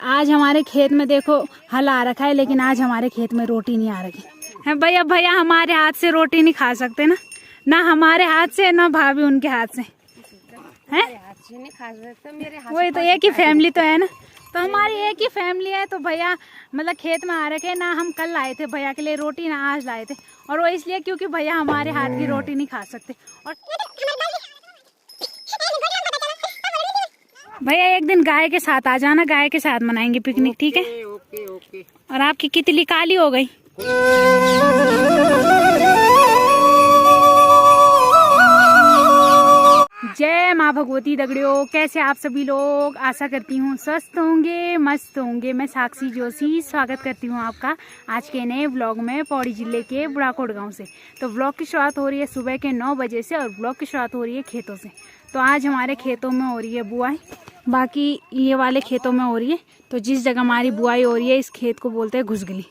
आज हमारे खेत में देखो हल आ रखा है, लेकिन आज हमारे खेत में रोटी नहीं आ रही है। भैया भैया हमारे हाथ से रोटी नहीं खा सकते ना, ना हमारे हाथ से ना भाभी उनके हाथ से हैं। वही तो एक ही फैमिली तो है ना, तो हमारी एक ही फैमिली है। तो भैया मतलब खेत में आ रखे ना, हम कल लाए थे भैया के लिए रोटी, ना आज लाए थे। और वो इसलिए क्योंकि भैया हमारे हाथ की रोटी नहीं खा सकते। और भैया एक दिन गाय के साथ आ जाना, गाय के साथ मनाएंगे पिकनिक, ठीक है? Okay okay. और आपकी कितली काली हो गई। जय माँ भगवती दगड़ियों, कैसे आप सभी लोग? आशा करती हूँ स्वस्थ होंगे, मस्त होंगे। मैं साक्षी जोशी स्वागत करती हूँ आपका आज के नए व्लॉग में पौड़ी जिले के बुढ़ाकोट गांव से। तो व्लॉग की शुरुआत हो रही है सुबह के 9 बजे से और व्लॉग की शुरुआत हो रही है खेतों से। तो आज हमारे खेतों में हो रही है बुआई, बाकी ये वाले खेतों में हो रही है। तो जिस जगह हमारी बुआई हो रही है इस खेत को बोलते हैं घुसगली।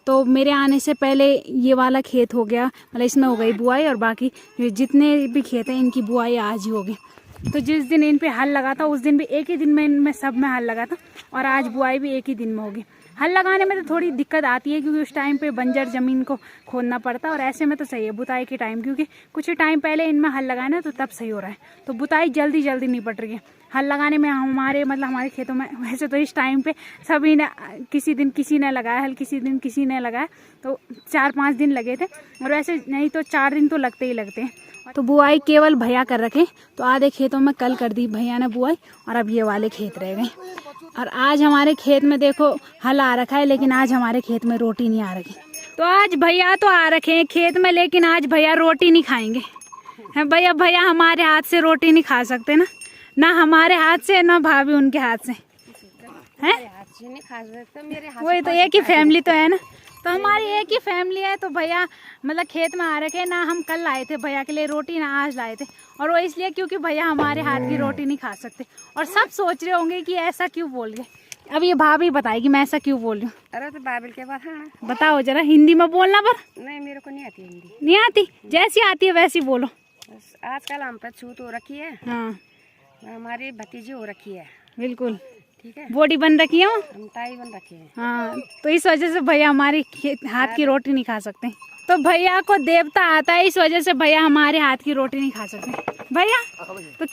तो मेरे आने से पहले ये वाला खेत हो गया, मतलब इसमें हो गई बुआई, और बाकी जितने भी खेत हैं इनकी बुआई आज ही होगी। तो जिस दिन इन पे हल लगा था उस दिन भी एक ही दिन में इनमें सब में हल लगा था, और आज बुआई भी एक ही दिन में होगी। हल लगाने में तो थोड़ी दिक्कत आती है क्योंकि उस टाइम पे बंजर ज़मीन को खोदना पड़ता है, और ऐसे में तो सही है बुताई के टाइम, क्योंकि कुछ ही टाइम पहले इनमें हल लगाना है तो तब सही हो रहा है। तो बुताई जल्दी जल्दी निपट रही है। हल लगाने में हमारे खेतों में वैसे तो इस टाइम पे सभी ने किसी दिन किसी ने लगाया हल, किसी दिन किसी ने लगाया, तो 4-5 दिन लगे थे, और वैसे नहीं तो 4 दिन तो लगते ही लगते हैं। तो बुआई केवल भैया कर रखे, तो आधे खेतों में कल कर दी भैया ने बुआई, और अब ये वाले खेत रह गए। और आज हमारे खेत में देखो हल आ रखा है, लेकिन आज हमारे खेत में रोटी नहीं आ रही। तो आज भैया तो आ रखे हैं खेत में, लेकिन आज भैया रोटी नहीं खाएंगे। भैया भैया हमारे हाथ से रोटी नहीं खा सकते ना, ना हमारे हाथ से ना भाभी उनके हाथ से हैं। वही तो एक ही फैमिली तो है ना, तो हमारी एक ही फैमिली है। तो भैया मतलब खेत में आ रखे ना, हम कल लाए थे भैया के लिए रोटी, ना आज लाए थे। और वो इसलिए क्योंकि भैया हमारे हाथ की रोटी नहीं खा सकते। और सब सोच रहे होंगे कि ऐसा क्यों बोल गए। अब ये भाभी बताएगी मैं ऐसा क्यों बोल रही हूँ। अरे तो बाइबल के बाद हाँ। बताओ जरा हिंदी में बोलना। पर नहीं, मेरे को नहीं आती हिंदी। नहीं आती, जैसी आती है वैसी बोलो। आजकल हम पे छूत हो रखी है। हाँ हमारी भतीजी हो रखी है, बिल्कुल, ठीक है। बॉडी बन रखी है वो, हम ताई बन रखे हैं। हाँ, तो इस वजह से भैया हमारे हाथ की रोटी नहीं खा सकते। तो भैया को देवता आता है, इस वजह से भैया हमारे हाथ की रोटी नहीं खा सकते। भैया तो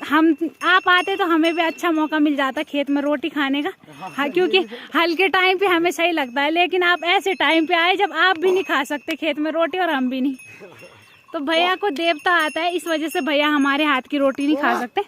हम आप आते तो हमें भी अच्छा मौका मिल जाता खेत में रोटी खाने का। हाँ, क्योंकि हल के टाइम पे हमें सही लगता है, लेकिन आप ऐसे टाइम पे आए जब आप भी नहीं खा सकते खेत में रोटी और हम भी नहीं। तो भैया को देवता आता है, इस वजह से भैया हमारे हाथ की रोटी नहीं खा सकते।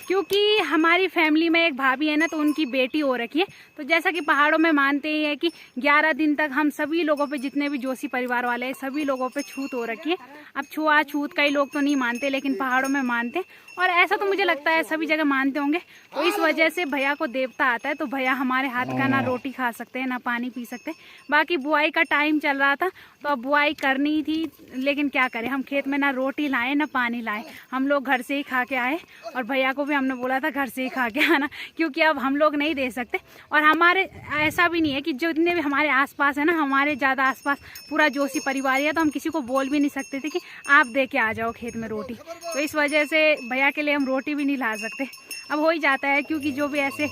क्योंकि हमारी फैमिली में एक भाभी है ना, तो उनकी बेटी हो रखी है। तो जैसा कि पहाड़ों में मानते ही है कि 11 दिन तक हम सभी लोगों पे, जितने भी जोशी परिवार वाले हैं सभी लोगों पे छूत हो रखी है। अब छूत कई लोग तो नहीं मानते, लेकिन पहाड़ों में मानते, और ऐसा तो मुझे लगता है सभी जगह मानते होंगे। तो इस वजह से भैया को देवता आता है, तो भैया हमारे हाथ का ना रोटी खा सकते हैं ना पानी पी सकते। बाकी बुआई का टाइम चल रहा था तो अब बुआई करनी थी, लेकिन क्या करें, हम खेत में ना रोटी लाए ना पानी लाए, हम लोग घर से ही खा के आए। और भैया को भी हमने बोला था घर से ही खा के आना, क्योंकि अब हम लोग नहीं दे सकते। और हमारे ऐसा भी नहीं है कि जितने भी हमारे आसपास है ना, हमारे ज़्यादा आसपास पूरा जोशी परिवार है, तो हम किसी को बोल भी नहीं सकते थे कि आप दे के आ जाओ खेत में रोटी। तो इस वजह से भैया के लिए हम रोटी भी नहीं ला सकते। अब हो ही जाता है, क्योंकि जो भी ऐसे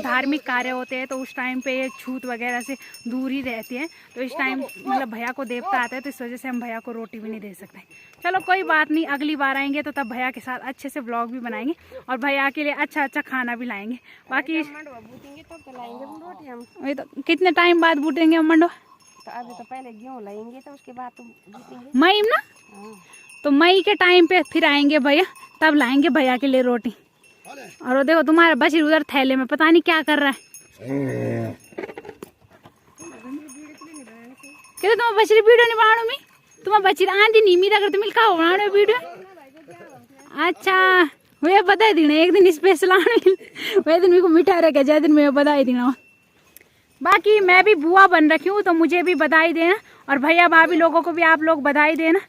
धार्मिक कार्य होते हैं तो उस टाइम पे ये छूत वगैरह से दूर ही रहती है। तो इस टाइम मतलब भैया को देवता आता है, तो इस वजह से हम भैया को रोटी भी नहीं दे सकते। चलो कोई बात नहीं, अगली बार आएंगे तो तब भैया के साथ अच्छे से व्लॉग भी बनाएंगे और भैया के लिए अच्छा अच्छा खाना भी लाएंगे। बाकी वही तो कितने टाइम बाद बूटेंगे मंडो? तो अभी तो पहले गेहूँ लाएंगे, तो उसके बाद तो बूटेंगे मई में ना। तो मई के टाइम पे फिर आएंगे भैया, तब लाएंगे भैया के लिए रोटी। और वो देखो तुम्हारा बशीर उधर थैले में पता नहीं क्या कर रहा है। कहते तुम बशीर वीडियो नहीं बनाने में, तुम बशीर आंधी नहीं मीरा करते मिल का बनाने वीडियो। अच्छा वे बता देना एक दिन स्पेशल आने, वे दिन मेरे को मिठा रह गया, जय दिन मैं बधाई देना। बाकी मैं भी बुआ बन रखी हूँ, तो मुझे भी बधाई देना, और भैया भाभी लोगों को भी आप लोग बधाई देना।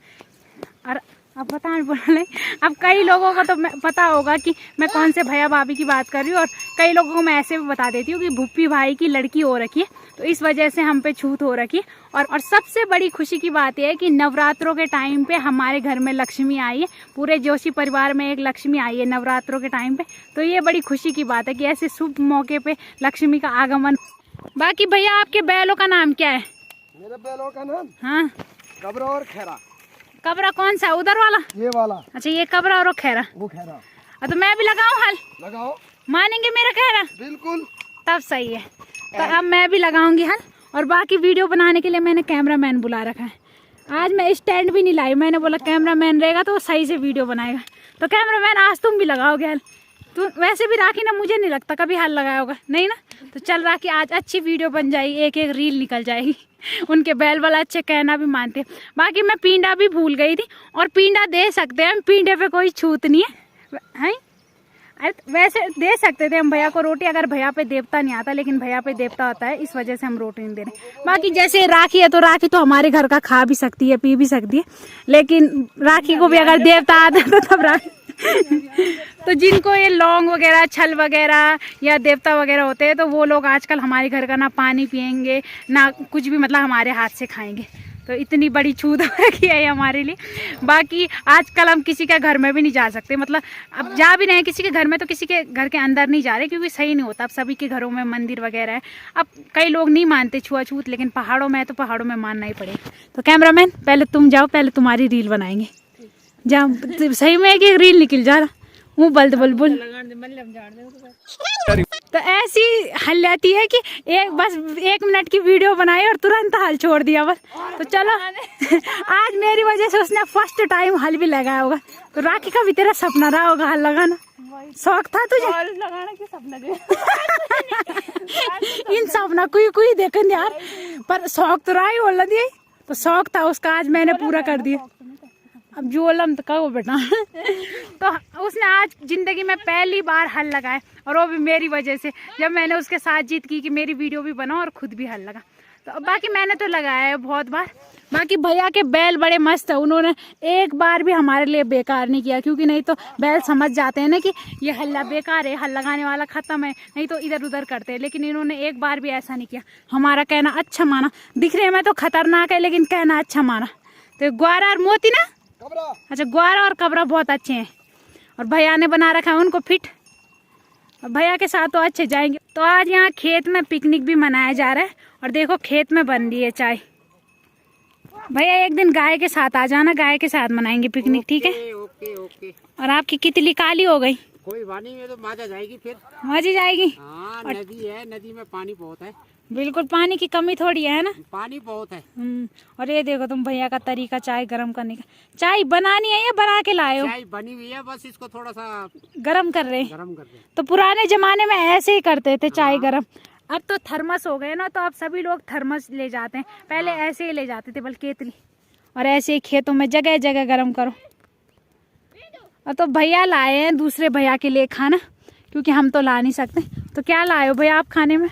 और अब पता नहीं बोले। अब कई लोगों को तो पता होगा कि मैं कौन से भैया भाभी की बात कर रही हूँ, और कई लोगों को मैं ऐसे भी बता देती हूँ कि भुप्पी भाई की लड़की हो रखी है, तो इस वजह से हम पे छूत हो रखी है। और सबसे बड़ी खुशी की बात यह है कि नवरात्रों के टाइम पे हमारे घर में लक्ष्मी आई है, पूरे जोशी परिवार में एक लक्ष्मी आई है नवरात्रों के टाइम पे। तो ये बड़ी खुशी की बात है कि ऐसे शुभ मौके पे लक्ष्मी का आगमन। बाकी भैया आपके बैलों का नाम क्या है? मेरे बैलों का नाम हाँ, कबरा और खैरा। कबरा कौन सा, उधर वाला? ये वाला। अच्छा, ये कबरा और खैरा। वो खैरा। तो मैं भी लगाऊं हल? लगाओ। मानेंगे मेरा खैरा? बिल्कुल। तब सही है, तो अब मैं भी लगाऊंगी हल। और बाकी वीडियो बनाने के लिए मैंने कैमरामैन बुला रखा है। आज मैं स्टैंड भी नहीं लाई, मैंने बोला कैमरामैन रहेगा तो वो सही से वीडियो बनाएगा। तो कैमरामैन आज तुम भी लगाओगे हल? तू वैसे भी राखी ना, मुझे नहीं लगता कभी हल लगाया होगा, नहीं ना? तो चल राखी, आज अच्छी वीडियो बन जाएगी, एक एक रील निकल जाएगी। उनके बैल वाला अच्छे कहना भी मानते हैं। बाकी मैं पींडा भी भूल गई थी, और पींडा दे सकते हैं, पींडे पे कोई छूत नहीं है। वैसे दे सकते थे हम भैया को रोटी, अगर भैया पे देवता नहीं आता, लेकिन भैया पे देवता होता है, इस वजह से हम रोटी नहीं दे रहे। बाकी जैसे राखी है तो राखी तो हमारे घर का खा भी सकती है, पी भी सकती है, लेकिन राखी को भी अगर देवता आता है तो तब राखी तो जिनको ये लौंग वगैरह, छल वगैरह या देवता वगैरह होते हैं, तो वो लोग आजकल हमारे घर का ना पानी पियेंगे ना कुछ भी, मतलब हमारे हाथ से खाएंगे। तो इतनी बड़ी छूत रखी है हमारे लिए। बाकी आजकल हम किसी के घर में भी नहीं जा सकते, मतलब अब जा भी रहे हैं किसी के घर में तो किसी के घर के अंदर नहीं जा रहे, क्योंकि सही नहीं होता। अब सभी के घरों में मंदिर वगैरह है। अब कई लोग नहीं मानते छुआछूत, लेकिन पहाड़ों में है तो पहाड़ों में मानना ही पड़ेगा। तो कैमरामैन पहले तुम जाओ, पहले तुम्हारी रील बनाएंगे। जाओ, सही में एक रील निकल जा रहा हूँ, बल बुल। तो ऐसी हल जाती है कि बस 1 मिनट की वीडियो बनाई और तुरंत हल छोड़ दिया बस। तो चलो आज मेरी वजह से उसने फर्स्ट टाइम हल भी लगाया होगा। तो राखी का भी तेरा सपना रहा होगा हल लगाना, शौक था तुझे? लगाना की सपना इन सपना कोई देखन यार, पर शौक तो रहा ही बोल दिया। तो शौक था उसका, आज मैंने पूरा कर दिया। अब जोलम तो कहो बेटा तो उसने आज ज़िंदगी में पहली बार हल लगाए, और वो भी मेरी वजह से, जब मैंने उसके साथ जिद की कि मेरी वीडियो भी बनाओ और खुद भी हल लगा। तो बाकी मैंने तो लगाया है बहुत बार। बाकी भैया के बैल बड़े मस्त है, उन्होंने एक बार भी हमारे लिए बेकार नहीं किया, क्योंकि नहीं तो बैल समझ जाते हैं ना कि ये हल्ला बेकार है, हल लगाने वाला ख़त्म है, नहीं तो इधर उधर करते हैं। लेकिन इन्होंने एक बार भी ऐसा नहीं किया, हमारा कहना अच्छा माना। दिखने में तो खतरनाक है, लेकिन कहना अच्छा माना। तो ग्वारा और मोती ना, अच्छा ग्वारा और कबरा बहुत अच्छे हैं, और भैया ने बना रखा है उनको फिट, और भैया के साथ तो अच्छे जाएंगे। तो आज यहाँ खेत में पिकनिक भी मनाया जा रहा है, और देखो खेत में बन रही है चाय। भैया एक दिन गाय के साथ आ जाना, गाय के साथ मनाएंगे पिकनिक, ठीक है? ओके। और आपकी कितली काली हो गई? कोई वानी में तो माजा जाएगी, फिर मजी जाएगी। हाँ, नदी है, नदी में पानी बहुत है। बिल्कुल, पानी की कमी थोड़ी है ना, पानी बहुत है। और ये देखो तुम भैया का तरीका चाय गरम करने का। चाय बनानी है या बना के लाए हो? चाय बनी हुई है, बस इसको थोड़ा सा गरम कर रहे हैं। गरम कर दे। तो पुराने जमाने में ऐसे ही करते थे चाय गरम। अब तो थर्मस हो गए ना, तो अब सभी लोग थर्मस ले जाते हैं, पहले ऐसे ही ले जाते थे बल्कि केतली। और ऐसे ही खेतों में जगह जगह गरम करो। और तो भैया लाए हैं दूसरे भैया के लिए खाना, क्योंकि हम तो ला नहीं सकते। तो क्या लाए हो भैया आप खाने में?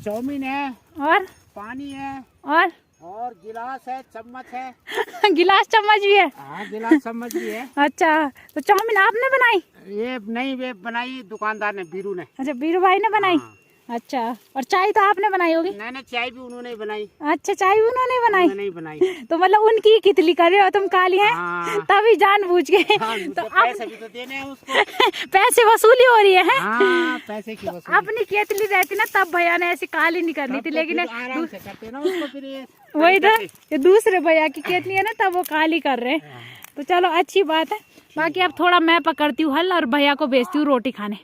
चाउमीन है, और पानी है, और गिलास है, चम्मच है। गिलास चम्मच भी है? हाँ, गिलास चम्मच भी है। अच्छा, तो चाउमीन आपने बनाई? ये नहीं, वे बनाई दुकानदार ने, बीरू ने। अच्छा, बीरू भाई ने बनाई। हाँ। अच्छा, और चाय तो आपने बनाई होगी? नहीं, चाय भी उन्होंने ही बनाई। अच्छा, चाय भी उन्होंने बनाई? नहीं बनाई। तो मतलब उनकी कितली कर रहे हो तुम काली हैं? हाँ। तभी जानबूझ के। हाँ, तो पैसे भी तो देने हैं उसको। पैसे वसूली हो रही है? हाँ, पैसे की वसूली। अपनी केतली रहती ना, तब भैया ने ऐसी काली नहीं करनी थी, लेकिन आराम से करते ना उसको, फिर ये वही तो, ये दूसरे भैया की केतली है ना, तब वो काली कर रहे हैं। तो चलो अच्छी बात है। बाकी अब थोड़ा मैं पकड़ती हूँ हल, और भैया को भेजती हूँ रोटी खाने।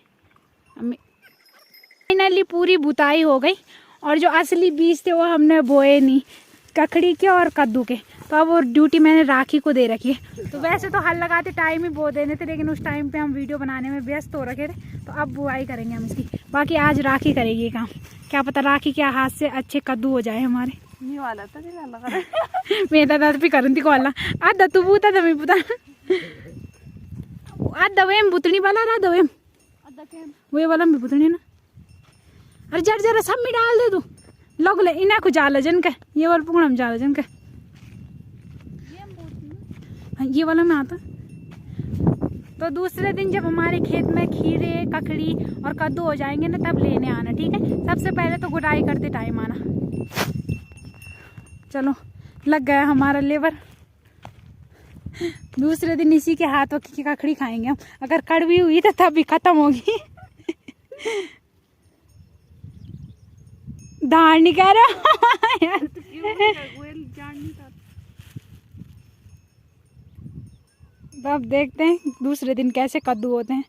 फाइनली पूरी बुताई हो गई, और जो असली बीज थे वो हमने बोए नहीं, ककड़ी के और कद्दू के। तो अब वो ड्यूटी मैंने राखी को दे रखी है। तो वैसे तो हल लगाते टाइम ही बो देने थे, लेकिन उस टाइम पे हम वीडियो बनाने में व्यस्त हो रखे थे, तो अब बुआई करेंगे हम इसकी। बाकी आज राखी करेगी ये काम, क्या पता राखी के हाथ से अच्छे कद्दू हो जाए हमारे। मैं दादा भी करन थी कॉल आधा तू बूता तभी बूता आधा वेम बुतनी वाला आधा वेम वे वाला भी बुतनी ना। अरे जरा जरा सब में डाल दे तू लोग ले इन्हें को जाला जन का ये वाला पुगड़म जाला जन का ये वाला में आता तो दूसरे दिन जब हमारे खेत में खीरे, ककड़ी और कद्दू हो जाएंगे ना, तब लेने आना, ठीक है। सबसे पहले तो गुड़ाई करते टाइम आना। चलो लग गया हमारा लेबर। दूसरे दिन इसी के हाथों की ककड़ी खाएंगे हम। अगर कड़वी हुई तो तब भी खत्म होगी। दाढ़ नहीं कह रहा यार। अब देखते हैं दूसरे दिन कैसे कद्दू होते हैं।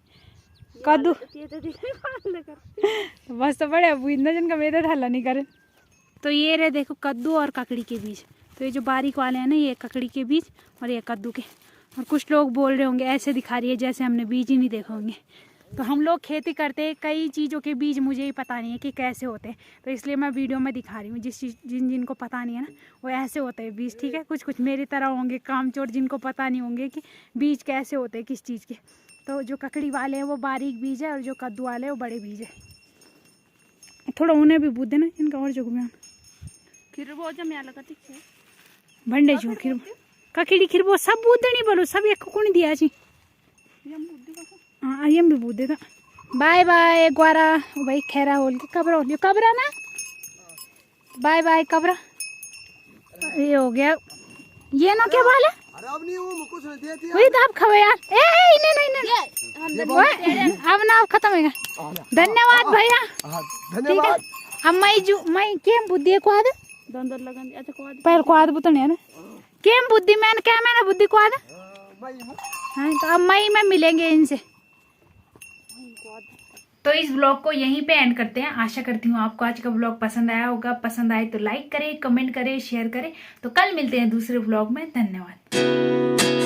कद्दू बस तो बड़े अबू इतना जन का मेरा हल्ला नहीं करे। तो ये रहे देखो कद्दू और ककड़ी के बीज। तो ये जो बारीक वाले हैं ना, ये ककड़ी के बीज और ये कद्दू के। और कुछ लोग बोल रहे होंगे ऐसे दिखा रही है जैसे हमने बीज ही नहीं देखे होंगे। तो हम लोग खेती करते हैं, कई चीज़ों के बीज मुझे ही पता नहीं है कि कैसे होते हैं, तो इसलिए मैं वीडियो में दिखा रही हूँ। जिनको पता नहीं है ना, वो ऐसे होते हैं बीज, ठीक है। कुछ कुछ मेरी तरह होंगे कामचोर, जिनको पता नहीं होंगे कि बीज कैसे होते हैं किस चीज़ के। तो जो ककड़ी वाले हैं वो बारीक बीज है और जो कद्दू वाले हैं वो बड़े बीज है। थोड़ा उन्हें भी बूझ देना इनका और जो भंडे जो खिर ककड़ी खिरबो सब बूझ देनी बोलो, सब एक को नहीं दिया जी। हाँ ये भी बूझ देता। बाय बाय ग्वारा भाई खैरा होल के कबरा हो लियो कबरा ना। बाय बाय कबरा। ये हो गया ये ना क्या बाल है। अरे अब नहीं वो कुछ नहीं देती वही तो आप खाओ यार। ए इन्हें नहीं अब ना अब खत्म होगा। धन्यवाद भैया, धन्यवाद। अब मैं केम बुद्धि को आद दंदर लगन अच्छा को पहले को आद बुतने है ना केम बुद्धि मैंने क्या मैंने बुद्धि को आद। हाँ तो अब मई में मिलेंगे इनसे। तो इस ब्लॉग को यहीं पे एंड करते हैं। आशा करती हूँ आपको आज का ब्लॉग पसंद आया होगा। पसंद आए तो लाइक करें, कमेंट करें, शेयर करें। तो कल मिलते हैं दूसरे ब्लॉग में। धन्यवाद।